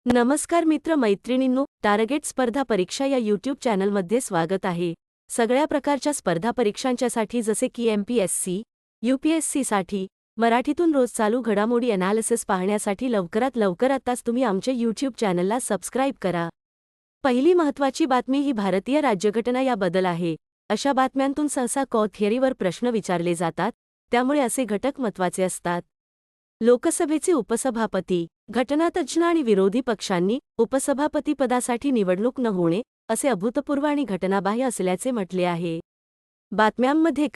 नमस्कार मित्र मैत्रिणींनो, टार्गेट स्पर्धा परीक्षा या यूट्यूब चॅनलमध्ये स्वागत आहे. सगळ्या प्रकारच्या स्पर्धा परीक्षांच्यासाठी जसे की MPSC, UPSC साठी मराठीतून रोज चालू घडामोडी एनालिसिस पाहण्यासाठी लवकरात लवकर आताच तुम्ही आमच्या यूट्यूब चॅनलला सबस्क्राईब करा. पहिली महत्त्वाची बातमी ही भारतीय राज्यघटना याबद्दल आहे. अशा बातम्यांतून सहसा थिअरीवर प्रश्न विचारले जातात, त्यामुळे असे घटक महत्त्वाचे असतात. लोकसभेचे उपसभापती, घटनातज्ज्ञ आणि विरोधी पक्षांनी उपसभापतीपदासाठी निवडणूक न होणे असे अभूतपूर्व आणि घटनाबाह्य असल्याचे म्हटले आहे. बातम्यांमध्ये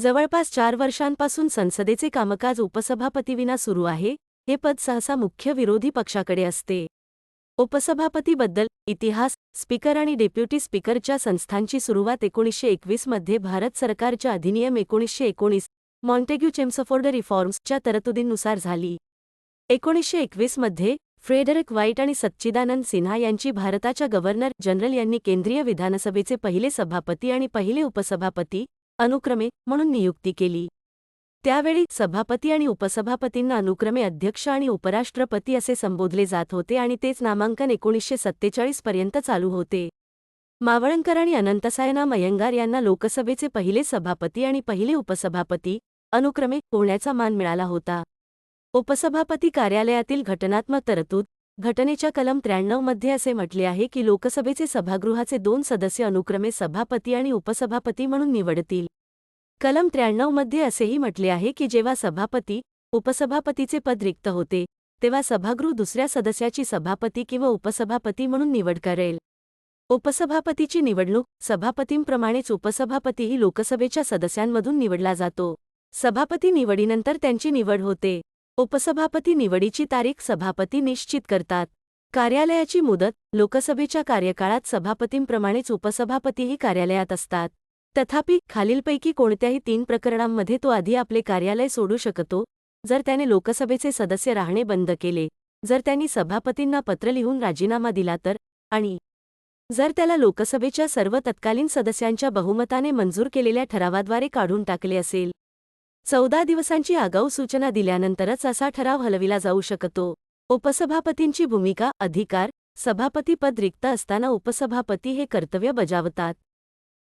जवळपास 4 वर्षांपासून संसदेचे कामकाज उपसभापतीविना सुरू आहे. हे पद सहसा मुख्य विरोधी पक्षाकडे असते. उपसभापतीबद्दल इतिहास. स्पीकर आणि डेप्युटी स्पीकरच्या संस्थांची सुरुवात 1921 मध्ये भारत सरकारच्या अधिनियम 1919 मॉन्टेग्यू चेम्सफोर्ड रिफॉर्म्सच्या तरतुदींनुसार झाली. 1921 मध्ये फ्रेडरिक व्हाईट आणि सच्चिदानंद सिन्हा यांची भारताच्या गव्हर्नर जनरल यांनी केंद्रीय विधानसभेचे पहिले सभापती आणि पहिले उपसभापती अनुक्रमे म्हणून नियुक्ती केली. त्यावेळी सभापती आणि उपसभापतींना अनुक्रमे अध्यक्ष आणि उपराष्ट्रपती असे संबोधले जात होते आणि तेच नामांकन 1947 पर्यंत चालू होते. मावळंकर आणि अनंतसायना मयंगार यांना लोकसभेचे पहिले सभापती आणि पहिले उपसभापती अनुक्रमे होण्याचा मान मिळाला होता. उपसभापती कार्यालयातील घटनात्मक तरतूद. घटनेच्या कलम 93 मध्ये असे म्हटले आहे की लोकसभेचे सभागृहाचे 2 सदस्य अनुक्रमे सभापती आणि उपसभापती म्हणून निवडतील. कलम 93 मध्ये असेही म्हटले आहे की जेव्हा सभापती उपसभापतीचे पद रिक्त होते तेव्हा सभागृह दुसऱ्या सदस्याची सभापती किंवा उपसभापती म्हणून निवड करेल. उपसभापतीची निवडणूक. सभापतींप्रमाणेच उपसभापतीही लोकसभेच्या सदस्यांमधून निवडला जातो. सभापती निवडीनंतर त्यांची निवड होते. उपसभापती निवडीची तारीख सभापती निश्चित करतात. कार्यालयाची मुदत. लोकसभेच्या कार्यकाळात सभापतींप्रमाणेच उपसभापतीही कार्यालयात असतात. तथापि खालीलपैकी कोणत्याही 3 प्रकरणांमध्ये तो आधी आपले कार्यालय सोडू शकतो: जर त्याने लोकसभेचे सदस्य राहणे बंद केले, जर त्यांनी सभापतींना पत्र लिहून राजीनामा दिला तर, आणि जर त्याला लोकसभेच्या सर्व तत्कालीन सदस्यांच्या बहुमताने मंजूर केलेल्या ठरावाद्वारे काढून टाकले असेल. 14 दिवसांची आगाऊ सूचना दिल्यानंतरच असा ठराव हलविला जाऊ शकतो. उपसभापतींची भूमिका. अधिकार. सभापती पद रिक्त असताना उपसभापती हे कर्तव्य बजावतात.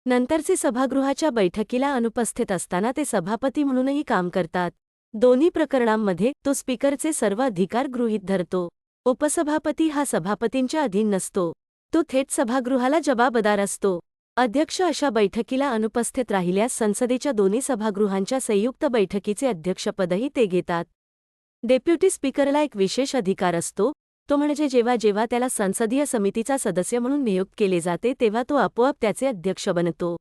नंतरचे सभागृहाच्या बैठकीला अनुपस्थित असताना ते सभापती म्हणूनही काम करतात. दोन्ही प्रकरणांमध्ये तो स्पीकरचे सर्व अधिकार गृहीत धरतो. उपसभापती हा सभापतींच्या अधीन नसतो. तो थेट सभागृहाला जबाबदार असतो. अध्यक्ष अशा बैठकीला अनुपस्थित राहिल्यास संसदेच्या दोन्ही सभागृहांच्या संयुक्त बैठकीचे अध्यक्षपदही ते घेतात. डेप्युटी स्पीकरला एक विशेष अधिकार असतो, तो म्हणजे जेव्हा त्याला संसदीय समितीचा सदस्य म्हणून नियुक्त केले जाते तेव्हा तो आपोआप त्याचे अध्यक्ष बनतो.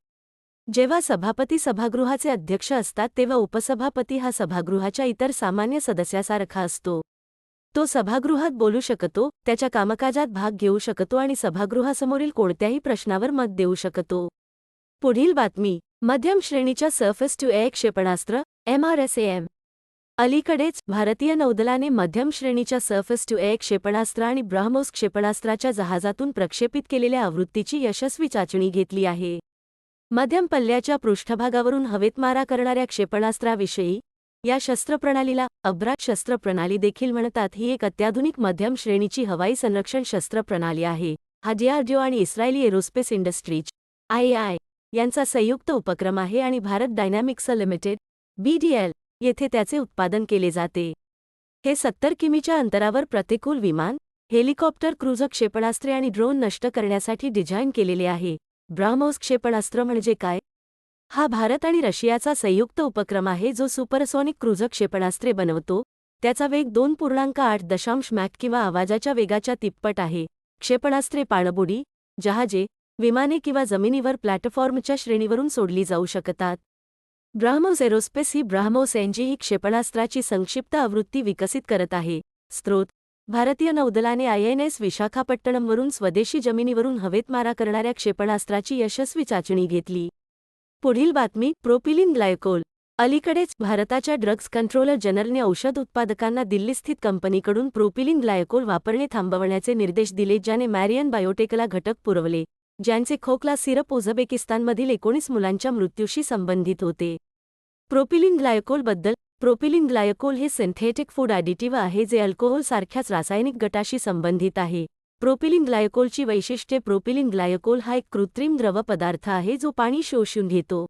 जेव्हा सभापती सभागृहाचे अध्यक्ष असतात तेव्हा उपसभापती हा सभागृहाच्या इतर सामान्य सदस्यासारखा असतो. तो सभागृहात बोलू शकतो, त्याच्या कामकाजात भाग घेऊ शकतो आणि सभागृहासमोरील कोणत्याही प्रश्नावर मत देऊ शकतो. पुढील बातमी. मध्यम श्रेणीच्या सर्फेस टू एअर क्षेपणास्त्र MRSAM. अलीकडेच भारतीय नौदलाने मध्यम श्रेणीच्या सर्फेस टू एअर क्षेपणास्त्र आणि ब्रह्मोस क्षेपणास्त्राच्या जहाजातून प्रक्षेपित केलेल्या आवृत्तीची यशस्वी चाचणी घेतली आहे. मध्यम पल्ल्याच्या पृष्ठभागावरून हवेत मारा करणाऱ्या क्षेपणास्त्राविषयी या शस्त्रप्रणालीला अब्राज शस्त्रप्रणाली देखील म्हणतात. ही एक अत्याधुनिक मध्यम श्रेणीची हवाई संरक्षण शस्त्रप्रणाली आहे. हा DRDO आणि इस्रायली एरोस्पेस इंडस्ट्रीज IAI यांचा संयुक्त उपक्रम आहे आणि भारत डायनॅमिक्स लिमिटेड BDL येथे त्याचे उत्पादन केले जाते. हे 70 किमीच्या अंतरावर प्रतिकूल विमान, हेलिकॉप्टर, क्रूझ क्षेपणास्त्रे आणि ड्रोन नष्ट करण्यासाठी डिझाईन केलेले आहे. ब्रह्मोस क्षेपणास्त्र म्हणजे काय? हा भारत आणि रशियाचा संयुक्त उपक्रम आहे जो सुपरसॉनिक क्रूझ क्षेपणास्त्रे बनवतो. त्याचा वेग 2.8 मॅक किंवा आवाजाच्या वेगाच्या तिप्पट आहे. क्षेपणास्त्रे पाणबुडी, जहाजे, विमाने किंवा जमिनीवर प्लॅटफॉर्मच्या श्रेणीवरून सोडली जाऊ शकतात. ब्रह्मोस एरोस्पेस ही ब्रह्मोस NG ही क्षेपणास्त्राची संक्षिप्त आवृत्ती विकसित करत आहे. स्रोत. भारतीय नौदलाने INS विशाखापट्टणमवरून स्वदेशी जमिनीवरून हवेत मारा करणाऱ्या क्षेपणास्त्राची यशस्वी चाचणी घेतली. पुढील बातमी. Propylene glycol. अलीकडेच भारताच्या ड्रग्ज कंट्रोलर जनरलने औषध उत्पादकांना दिल्लीस्थित कंपनीकडून प्रोपिलिन ग्लायकोल वापरणे थांबवण्याचे निर्देश दिले, ज्याने मॅरियन बायोटेकला घटक पुरवले ज्यांचे खोकला सिरप उझबेकिस्तानमधील 19 मुलांच्या मृत्यूशी संबंधित होते. प्रोपिलिन ग्लायकोलबद्दल प्रोपिलिन ग्लायकोल हे सिंथेटिक फूड ॲडिटिव्ह आहे जे अल्कोहोल सारख्याच रासायनिक गटाशी संबंधित आहे. प्रोपिलिन ग्लायकोलची वैशिष्ट्ये. प्रोपिलिन ग्लायकोल हा एक कृत्रिम द्रव पदार्थ आहे जो पाणी शोषून घेतो.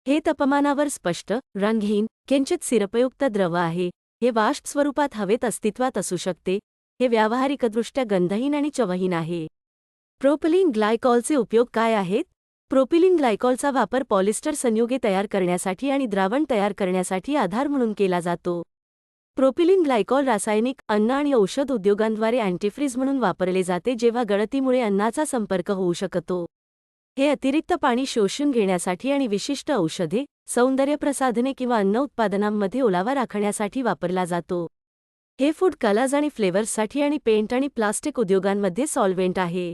हे तापमानावर स्पष्ट, रंगहीन, किंचित सिरपयुक्त द्रव आहे. हे बाष्प स्वरूपात हवेत अस्तित्वात असू शकते. हे व्यावहारिकदृष्ट्या गंधहीन आणि चवहीन आहे. प्रोपिलिन ग्लायकॉलचे उपयोग काय आहेत? प्रोपिलिन ग्लायकॉलचा वापर पॉलिस्टर संयुगे तयार करण्यासाठी आणि द्रावण तयार करण्यासाठी आधार म्हणून केला जातो. प्रोपिलिन ग्लायकॉल रासायनिक, अन्न आणि औषध उद्योगांद्वारे अँटीफ्रीज म्हणून वापरले जाते जेव्हा गळतीमुळे अन्नाचा संपर्क होऊ शकतो. हे अतिरिक्त पाणी शोषून घेण्यासाठी आणि विशिष्ट औषधे, सौंदर्यप्रसाधने किंवा अन्न उत्पादनांमध्ये ओलावा राखण्यासाठी वापरला जातो. हे फूड कलर्स आणि फ्लेवर्ससाठी आणि पेंट आणि प्लास्टिक उद्योगांमध्ये सॉल्व्हेंट आहे.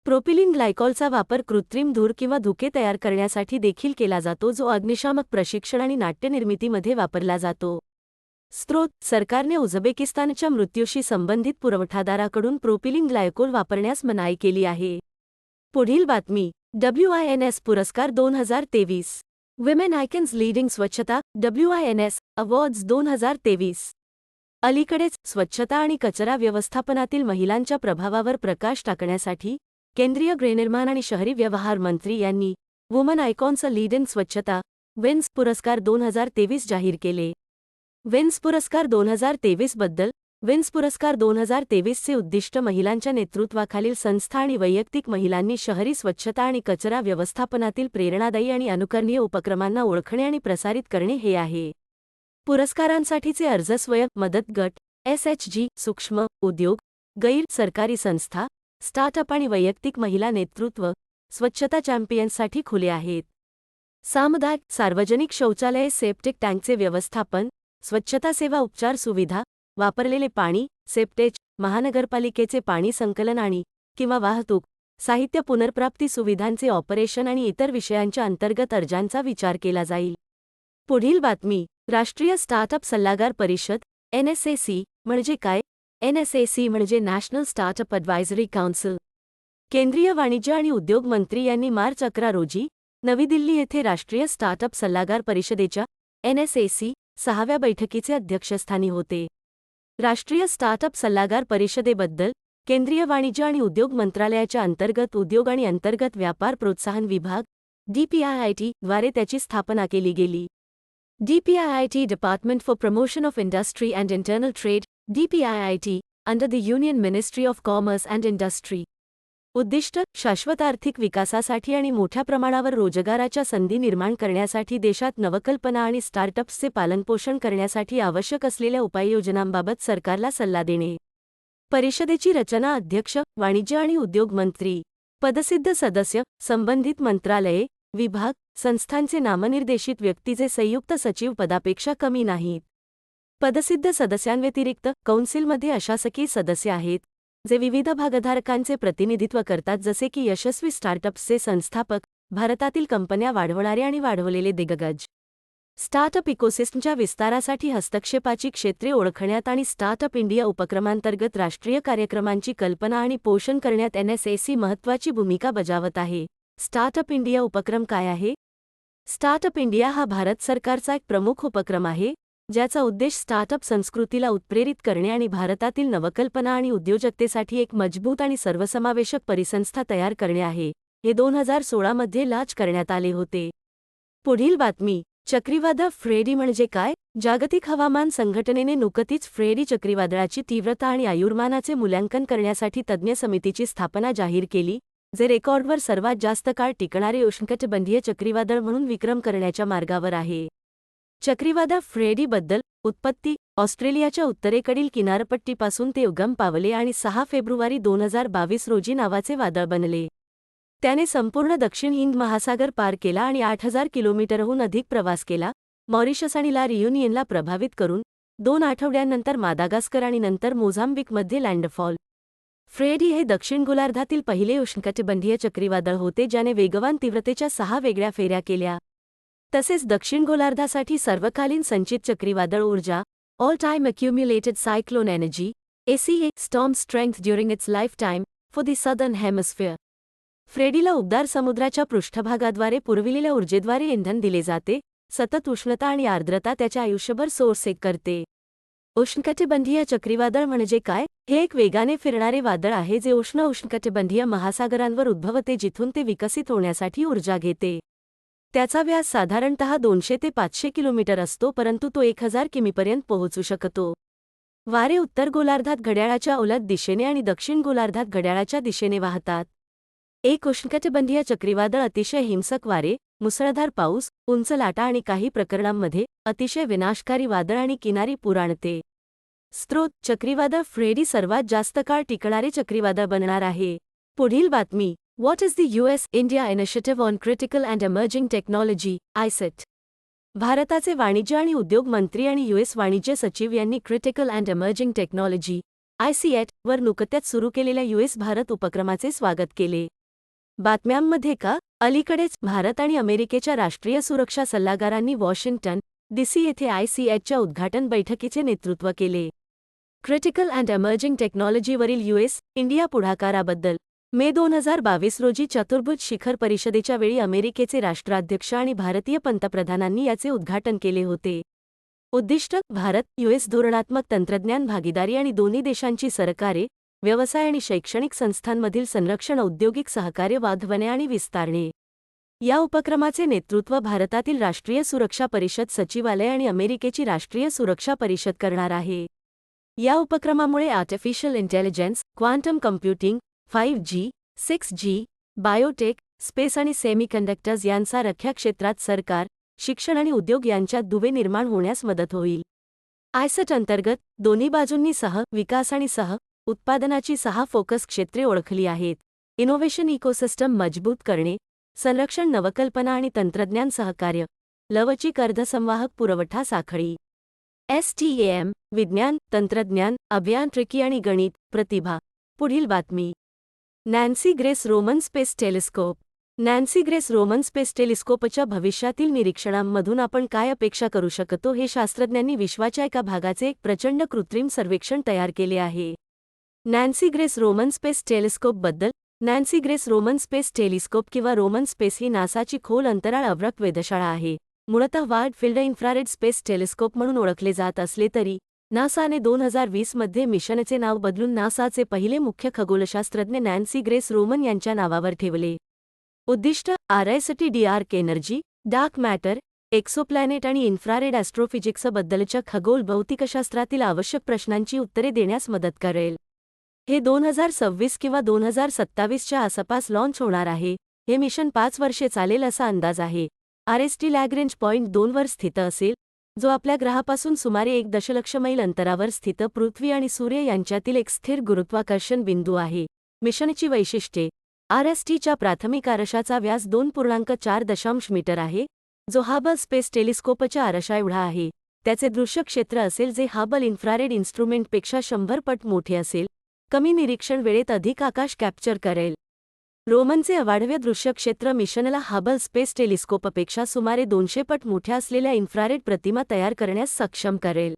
प्रोपिलिन ग्लायकॉलचा वापर कृत्रिम धूर किंवा धुके तयार करण्यासाठी देखील केला जातो जो अग्निशामक प्रशिक्षण आणि नाट्यनिर्मितीमध्ये वापरला जातो. स्रोत: सरकारने उझबेकिस्तानच्या मृत्यूशी संबंधित पुरवठादाराकडून प्रोपिलिन ग्लायकोल वापरण्यास मनाई केली आहे. पुढील बातमी. WINS पुरस्कार 2023. विमेन आयकन्स लीडिंग स्वच्छता WINS अवॉर्ड्स 2023. अलीकडेच स्वच्छता आणि कचरा व्यवस्थापनातील महिलांच्या प्रभावावर प्रकाश टाकण्यासाठी केंद्रीय गृहनिर्माण आणि शहरी व्यवहार मंत्री यांनी वुमन आयकॉन्स लीडिंग स्वच्छता विन्स पुरस्कार 2023 जाहीर केले. विन्स पुरस्कार 2023 बद्दल. विन्स पुरस्कार 2023 चे उद्दिष्ट महिलांच्या नेतृत्वाखालील संस्था आणि वैयक्तिक महिलांनी शहरी स्वच्छता आणि कचरा व्यवस्थापनातील प्रेरणादायी आणि अनुकरणीय उपक्रमांना ओळखणे आणि प्रसारित करणे हे आहे. पुरस्कारांसाठीचे अर्ज स्वयं मदत गट, SHG, सूक्ष्म उद्योग, गैर सरकारी संस्था, स्टार्टअप आणि वैयक्तिक महिला नेतृत्व स्वच्छता चॅम्पियन्ससाठी खुले आहेत. सामुदायिक, सार्वजनिक शौचालये, सेप्टिक टँकचे व्यवस्थापन, स्वच्छता सेवा, उपचार सुविधा, वापरलेले पाणी, सेप्टेज, महानगरपालिकेचे पाणी संकलन आणि किंवा वाहतूक, साहित्य पुनर्प्राप्ती सुविधांचे ऑपरेशन आणि इतर विषयांच्या अंतर्गत अर्जांचा विचार केला जाईल. पुढील बातमी. राष्ट्रीय स्टार्टअप सल्लागार परिषद NSAC म्हणजे काय? NSAC म्हणजे नॅशनल स्टार्टअप ॲडवायझरी काउन्सिल. केंद्रीय वाणिज्य आणि उद्योग मंत्री यांनी मार्च 11 रोजी नवी दिल्ली येथे राष्ट्रीय स्टार्टअप सल्लागार परिषदेच्या NSAC 6व्या बैठकीचे अध्यक्षस्थानी होते. राष्ट्रीय स्टार्टअप सल्लागार परिषदेबद्दल केंद्रीय वाणिज्य आणि उद्योग मंत्रालयाच्या अंतर्गत उद्योग आणि अंतर्गत व्यापार प्रोत्साहन विभाग DPIIT द्वारे त्याची स्थापना केली गेली. DPIIT department for promotion of industry and internal trade DPIIT under the union ministry of commerce and industry. उद्दिष्ट: शाश्वत आर्थिक विकासासाठी आणि मोठ्या प्रमाणावर रोजगाराच्या संधी निर्माण करण्यासाठी देशात नवकल्पना आणि स्टार्टअप्सचे पालनपोषण करण्यासाठी आवश्यक असलेल्या उपाययोजनांबाबत सरकारला सल्ला देणे. परिषदेची रचना: अध्यक्ष, वाणिज्य आणि उद्योग मंत्री. पदसिद्ध सदस्य, संबंधित मंत्रालये, विभाग, संस्थांचे नामनिर्देशित व्यक्ती जे संयुक्त सचिव पदापेक्षा कमी नाहीत. पदसिद्ध सदस्यांव्यतिरिक्त कौन्सिलमध्ये अशासकीय सदस्य आहेत जे विविध भागधारकांचे प्रतिनिधित्व करतात जसे की यशस्वी स्टार्टअप्सचे संस्थापक, भारतातील कंपन्या वाढवणारे आणि वाढवलेले दिग्गज. स्टार्टअप इकोसिस्टमच्या विस्तारासाठी हस्तक्षेपाची क्षेत्रे ओळखण्यात आणि स्टार्टअप इंडिया उपक्रमांतर्गत राष्ट्रीय कार्यक्रमांची कल्पना आणि पोषण करण्यात NSAC महत्त्वाची भूमिका बजावत आहे. स्टार्टअप इंडिया उपक्रम काय आहे? स्टार्टअप इंडिया हा भारत सरकारचा एक प्रमुख उपक्रम आहे ज्याचा उद्देश स्टार्टअप संस्कृतीला उत्प्रेरित करणे आणि भारतातील नवकल्पना आणि उद्योजकतेसाठी एक मजबूत आणि सर्वसमावेशक परिसंस्था तयार करणे आहे. हे 2016 मध्ये लॉन्च करण्यात आले होते. पुढील बातमी. चक्रीवादळ फ्रेडी म्हणजे काय? जागतिक हवामान संघटनेने नुकतीच फ्रेडी चक्रीवादळाची तीव्रता आणि आयुर्मानाचे मूल्यांकन करण्यासाठी तज्ज्ञ समितीची स्थापना जाहीर केली, जे रेकॉर्डवर सर्वात जास्त काळ टिकणारे उष्णकटिबंधीय चक्रीवादळ म्हणून विक्रम करण्याच्या मार्गावर आहे. चक्रीवादळ फ्रेडी बद्दल. उत्पत्ती: ऑस्ट्रेलियाच्या उत्तरेकडील किनारपट्टीपासून ते उगम पावले आणि 6 फेब्रुवारी 2022 रोजी नावाचे वादळ बनले. त्याने संपूर्ण दक्षिण हिंद महासागर पार केला आणि 8,000 किलोमीटरहून अधिक प्रवास केला, मॉरिशस आणि ला रियुनियनला प्रभावित करून 2 आठवड्यांनंतर मादागास्कर आणि नंतर मोझांबिकमध्ये लँडफॉल. फ्रेडी हे दक्षिण गोलार्धातील पहिले उष्णकटिबंधीय चक्रीवादळ होते ज्याने वेगवान तीव्रतेच्या 6 वेगळ्या फेऱ्या केल्या. तसेच दक्षिण गोलार्धासाठी सर्वकालीन संचित चक्रीवादळ ऊर्जा all time accumulated cyclone energy ACA storm strength during its life time for the southern hemisphere. फ्रेडीला उबदार समुद्राच्या पृष्ठभागाद्वारे पुरविलेल्या ऊर्जेद्वारे इंधन दिले जाते, सतत उष्णता आणि आर्द्रता त्याच्या आयुष्यभर सोरसेक करते. उष्णकटिबंधीय चक्रीवादळ म्हणजे काय? हे एक वेगाने फिरणारे वादळ आहे जे उष्णकटिबंधीय महासागरांवर उद्भवते जिथून ते विकसित होण्यासाठी ऊर्जा घेते. त्याचा व्यास साधारणतः 200 ते 500 किलोमीटर असतो, परंतु तो 1000 किमीपर्यंत पोहोचू शकतो. वारे उत्तर गोलार्धात घड्याळाच्या उलट दिशेने आणि दक्षिण गोलार्धात घड्याळाच्या दिशेने वाहतात. एक उष्णकटिबंधीय चक्रीवादळ अतिशय हिंसक वारे, मुसळधार पाऊस, उंच लाटा आणि काही प्रकरणांमध्ये अतिशय विनाशकारी वादळ आणि किनारी पूर आणते. स्रोत: चक्रीवादळ फ्रेडी सर्वात जास्त काळ टिकणारे चक्रीवादळ बनणार आहे. पुढील बातमी. What is the US India initiative on critical and emerging technology, iCET? भारताचे वाणिज्य आणि उद्योग मंत्री आणि US वाणिज्य सचिव यांनी critical and emerging technology, ICT वर नुकत्याच सुरू केलेल्या US भारत उपक्रमाचे स्वागत केले. बातम्यांमध्ये का? अलीकडेच भारत आणि अमेरिकेच्या राष्ट्रीय सुरक्षा सल्लागारांनी वॉशिंग्टन, DC येथे ICTच्या उद्घाटन बैठकीचे नेतृत्व केले. क्रिटिकल अँड एमर्जिंग टेक्नॉलॉजीवरील US इंडिया पुढाकाराबद्दल मे 2022 रोजी चतुर्भुज शिखर परिषदेच्या वेळी अमेरिकेचे राष्ट्राध्यक्ष आणि भारतीय पंतप्रधानांनी याचे उद्घाटन केले होते. उद्दिष्ट: भारत US धोरणात्मक तंत्रज्ञान भागीदारी आणि दोन्ही देशांची सरकारे, व्यवसाय आणि शैक्षणिक संस्थांमधील संरक्षण औद्योगिक सहकार्य वाढवणे आणि विस्तारणे. या उपक्रमाचे नेतृत्व भारतातील राष्ट्रीय सुरक्षा परिषद सचिवालय आणि अमेरिकेची राष्ट्रीय सुरक्षा परिषद करणार आहे. या उपक्रमामुळे artificial intelligence, quantum computing, 5G, 6G, biotech, space आणि सेमीकंडक्टर्स यांसारख्या क्षेत्रात सरकार, शिक्षण आणि उद्योग यांच्यात दुवे निर्माण होण्यास मदत होईल. आयसेट अंतर्गत दोन्ही बाजूंनी विकास आणि उत्पादनाची 6 फोकस क्षेत्रे ओळखली आहेत. इनोव्हेशन इकोसिस्टम मजबूत करणे, संरक्षण नवकल्पना आणि तंत्रज्ञान सहकार्य, लवचिक अर्धसंवाहक पुरवठा साखळी. STEM: विज्ञान, तंत्रज्ञान, अभियांत्रिकी आणि गणित, प्रतिभा. पुढील बातमी. Nancy Grace Roman space telescope. Nancy Grace Roman space टेलिस्कोपच्या भविष्यातील निरीक्षणांमधून आपण काय अपेक्षा करू शकतो हे शास्त्रज्ञांनी विश्वाच्या एका भागाचे एक प्रचंड कृत्रिम सर्वेक्षण तयार केले आहे. नॅन्सी ग्रेस रोमन स्पेस टेलिस्कोपबद्दल. Nancy Grace Roman space telescope किंवा रोमन स्पेस ही नासाची खोल अंतराळ अवकाश वेधशाळा आहे. मूळतः ward field infrared space telescope म्हणून ओळखले जात असले तरी नासाने 2020 मध्ये मिशनचे नाव बदलून नासाचे पहिले मुख्य खगोलशास्त्रज्ञ नॅन्सी ग्रेस रोमन यांच्या नावावर ठेवले. उद्दिष्ट: RIST dark energy, dark matter, exoplanet आणि इन्फ्रारेड ॲस्ट्रोफिजिक्सबद्दलच्या खगोल भौतिकशास्त्रातील आवश्यक प्रश्नांची उत्तरे देण्यास मदत करेल. हे 2026 किंवा 2027 च्या आसपास लॉन्च होणार आहे. हे मिशन 5 वर्षे चालेल असा अंदाज आहे. RIST लॅग्रेंज पॉइंट 2 वर स्थित असेल, जो आपल्या ग्रहापासून सुमारे 1 दशलक्ष मैल अंतरावर स्थित पृथ्वी आणि सूर्य यांच्यातील एक स्थिर गुरुत्वाकर्षण बिंदू आहे. मिशनची वैशिष्ट्ये. RISTच्या प्राथमिक आरशाचा व्यास 2.4 मीटर आहे, जो हबल स्पेस टेलिस्कोपच्या आरशाएवढा आहे. त्याचे दृश्य क्षेत्र असेल जे हबल इन्फ्रारेड इन्स्ट्रुमेंटपेक्षा 100 पट मोठे असेल, कमी निरीक्षण वेळेत अधिक आकाश कॅप्चर करेल. रोमनचे अवाढव्य दृश्य क्षेत्र मिशनला हबल स्पेस टेलिस्कोपपेक्षा सुमारे 200 पट मोठ्या असलेल्या इन्फ्रारेड प्रतिमा तयार करण्यास सक्षम करेल.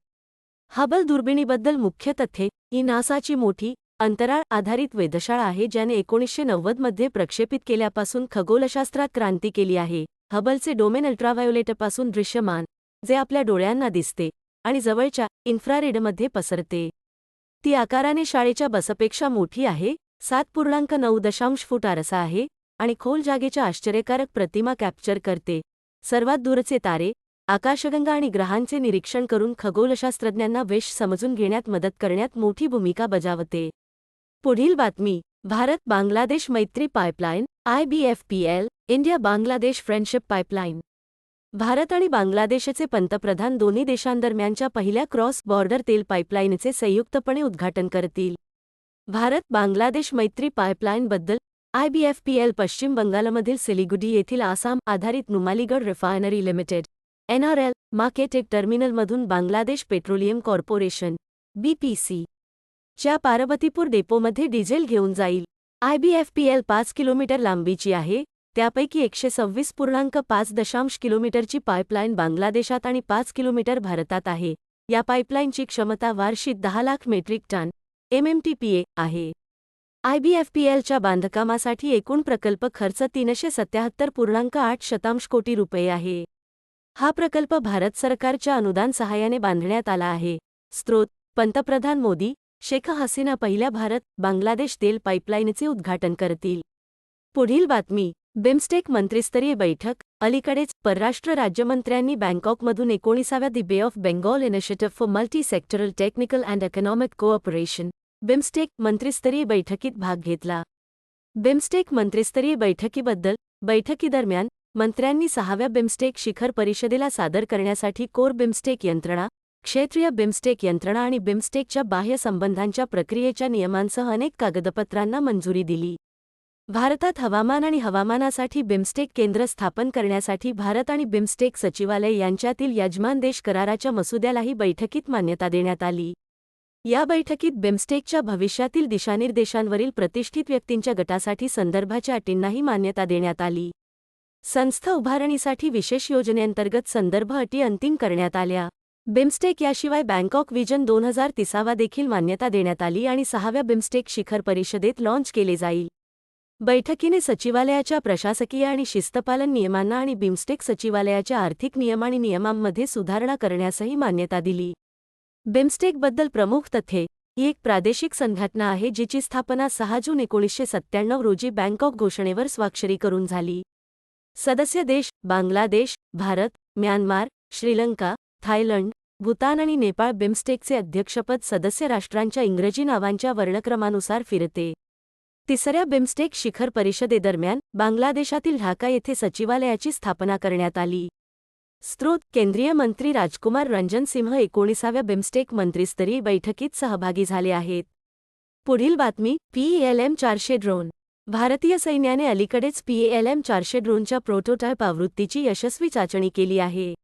हबल दुर्बिणीबद्दल मुख्य तथ्ये. ही नासाची मोठी, अंतराळ आधारित वेधशाळा आहे ज्याने 1990 मध्ये प्रक्षेपित केल्यापासून खगोलशास्त्रात क्रांती केली आहे. हबलचे डोमेन अल्ट्राव्हायोलेटपासून दृश्यमान, जे आपल्या डोळ्यांना दिसते, आणि जवळच्या इन्फ्रारेडमध्ये पसरते. ती आकाराने शाळेच्या बसपेक्षा मोठी आहे, 7.9 फूट आरसा आहे, आणि खोल जागेच्या आश्चर्यकारक प्रतिमा कॅप्चर करते. सर्वात दूरचे तारे, आकाशगंगा आणि ग्रहांचे निरीक्षण करून खगोलशास्त्रज्ञांना वेश समजून घेण्यात मदत करण्यात मोठी भूमिका बजावते. पुढील बातमी. भारत-बांगलादेश मैत्री pipeline, IBFPL, इंडिया-बांगलादेश friendship pipeline. Bharat आणि बांगलादेशचे पंतप्रधान दोन्ही देशांदरम्यानच्या पहिल्या क्रॉस बॉर्डर तेल पाईपलाईनचे संयुक्तपणे उद्घाटन करतील. भारत-बांगलादेश मैत्री पाईपलाईनबद्दल. IBFPL पश्चिम बंगालमधील सिलिगुडी येथील आसाम आधारित Numaligarh refinery limited NRL marketed टर्मिनलमधून बांगलादेश पेट्रोलियम कॉर्पोरेशन BPC च्या पार्वतीपूर डेपोमध्ये डिझेल घेऊन जाईल. IBFPL 5 किलोमीटर लांबीची आहे, त्यापैकी 126.5 किलोमीटरची पाईपलाईन बांगलादेशात आणि 5 किलोमीटर भारतात आहे. या पाईपलाईनची क्षमता वार्षिक 10 लाख मेट्रिक टन MMTPA आहे. IBFPLच्या बांधकामासाठी एकूण प्रकल्प खर्च 377.8 कोटी रुपये आहे. हा प्रकल्प भारत सरकारच्या अनुदान सहाय्याने बांधण्यात आला आहे. स्रोत: पंतप्रधान मोदी. शेख हसीना पहिल्या भारत-बांगलादेश तेल पाईपलाईनचे उद्घाटन करतील. पुढील बातमी. बिमस्टेक मंत्रिस्तरीय बैठक. अलीकडेच परराष्ट्र राज्यमंत्र्यांनी बँकॉकमधून 19व्या the bay of Bengal initiative for multi sectoral technical and economic cooperation BIMSTEC मंत्रिस्तरीय बैठकीत भाग घेतला. बिमस्टेक मंत्रिस्तरीय बैठकीदरम्यान मंत्र्यांनी 6व्या बिमस्टेक शिखर परिषदेला सादर करण्यासाठी कोर बिमस्टेक यंत्रणा, क्षेत्रीय बिमस्टेक यंत्रणा आणि बिमस्टेकच्या बाह्य संबंधांच्या प्रक्रियेच्या नियमांसह अनेक कागदपत्रांना मंजुरी दिली. भारतात हवामान आणि हवामानासाठी बिमस्टेक केंद्र स्थापन करण्यासाठी भारत आणि बिमस्टेक सचिवालय यांच्यातील यजमान देश कराराच्या मसुद्यालाही बैठकीत मान्यता देण्यात आली. या बैठकीत बिमस्टेकच्या भविष्यातील दिशानिर्देशांवरील प्रतिष्ठित व्यक्तींच्या गटासाठी संदर्भाच्या अटींनाही मान्यता देण्यात आली. संस्था उभारणीसाठी विशेष योजनेअंतर्गत संदर्भ अटी अंतिम करण्यात आल्या. बिमस्टेक याशिवाय बँकॉक विजन 2030 देखील मान्यता देण्यात आली आणि 6व्या बिमस्टेक शिखर परिषदेत लॉन्च केले जाईल. बैठकीने सचिवालयाच्या प्रशासकीय आणि शिस्तपालन नियमांना आणि बिमस्टेक सचिवालयाच्या आर्थिक नियम आणि नियमांमध्ये सुधारणा करण्यासही मान्यता दिली. बिमस्टेकबद्दल प्रमुख तथ्ये. ही एक प्रादेशिक संघटना आहे जिची स्थापना 6 जून 1997 रोजी बँकॉक घोषणेवर स्वाक्षरी करून झाली. सदस्य देश: बांगलादेश, भारत, म्यानमार, श्रीलंका, थायलंड, भूतान आणि नेपाळ. बिमस्टेकचे अध्यक्षपद सदस्य राष्ट्रांच्या इंग्रजी नावांच्या वर्णक्रमानुसार फिरते. 3ऱ्या बिमस्टेक शिखर परिषदेदरम्यान बांगलादेशातील ढाका येथे सचिवालयाची स्थापना करण्यात आली. स्रोत: केंद्रीय मंत्री राजकुमार रंजन सिंह 19व्या बिमस्टेक मंत्रिस्तरीय बैठकीत सहभागी झाले आहेत. पुढील बातमी. PALM-400 drone. भारतीय सैन्याने अलीकडेच PALM-400 ड्रोनच्या प्रोटोटाइप आवृत्तीची यशस्वी चाचणी केली आहे.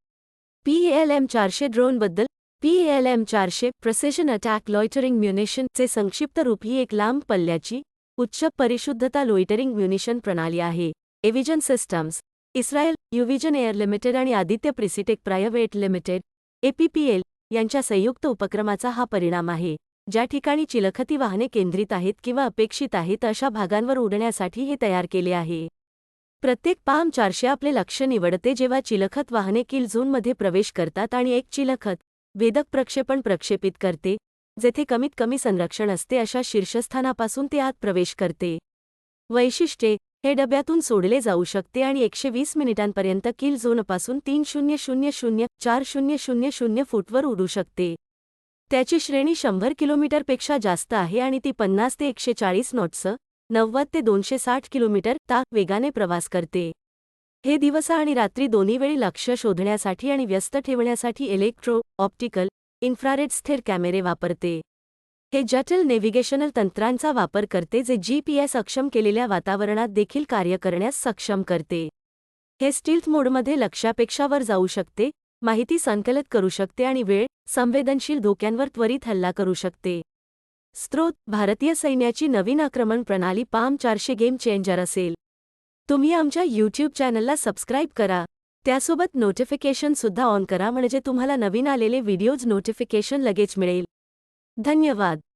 PALM-400 ड्रोनबद्दल. PALM-400 precision attack loitering munition चे संक्षिप्त रूप ही एक लांब पल्ल्याची, उच्च परिशुद्धता लोइटरिंग म्युनिशन प्रणाली आहे. एव्हिजन सिस्टम्स, इस्रायल, युव्हिजन एअर लिमिटेड आणि आदित्य प्रिसिटेक प्रायव्हेट लिमिटेड APPL यांच्या संयुक्त उपक्रमाचा हा परिणाम आहे. ज्या ठिकाणी चिलखती वाहने केंद्रित आहेत किंवा अपेक्षित आहेत अशा भागांवर उडण्यासाठी हे तयार केले आहे. प्रत्येक PALM-400 आपले लक्ष्य निवडते जेव्हा चिलखत वाहने किल झोनमध्ये प्रवेश करतात आणि एक चिलखत भेदक प्रक्षेपण प्रक्षेपित करते, जेथे कमीत कमी संरक्षण असते अशा शीर्षस्थानापासून ते आत प्रवेश करते. वैशिष्ट्ये. हे डब्यातून सोडले जाऊ शकते आणि 120 मिनिटांपर्यंत किल झोनपासून 3000-4000 फूटवर उडू शकते. त्याची श्रेणी 100 किलोमीटरपेक्षा जास्त आहे आणि ती 50 ते 140 नॉट्स 90 ते 260 किलोमीटर/तास वेगाने प्रवास करते. हे दिवसा आणि रात्री दोन्ही वेळी लक्ष्य शोधण्यासाठी आणि व्यस्त ठेवण्यासाठी इलेक्ट्रो-ऑप्टिकल, इन्फ्रारेड स्थिर कॅमेरे वापरते. हे जटिल नेव्हिगेशनल तंत्रांचा वापर करते जे GPS अक्षम केलेल्या वातावरणात देखील कार्य करण्यास सक्षम करते. हे स्टील्थ मोडमध्ये लक्ष्यापेक्षा वर जाऊ शकते, माहिती संकलित करू शकते आणि संवेदनशील धोक्यांवर त्वरित हल्ला करू शकते. स्रोत: भारतीय सैन्याची नवीन आक्रमण प्रणाली PALM-400 गेम चेंजर असेल. तुम्ही आमच्या YouTube चॅनलला सबस्क्राईब करा. त्यासोबत नोटिफिकेशन सुद्धा ऑन करा म्हणजे तुम्हाला नवीन आलेले व्हिडिओज नोटिफिकेशन लगेच मिळेल. धन्यवाद.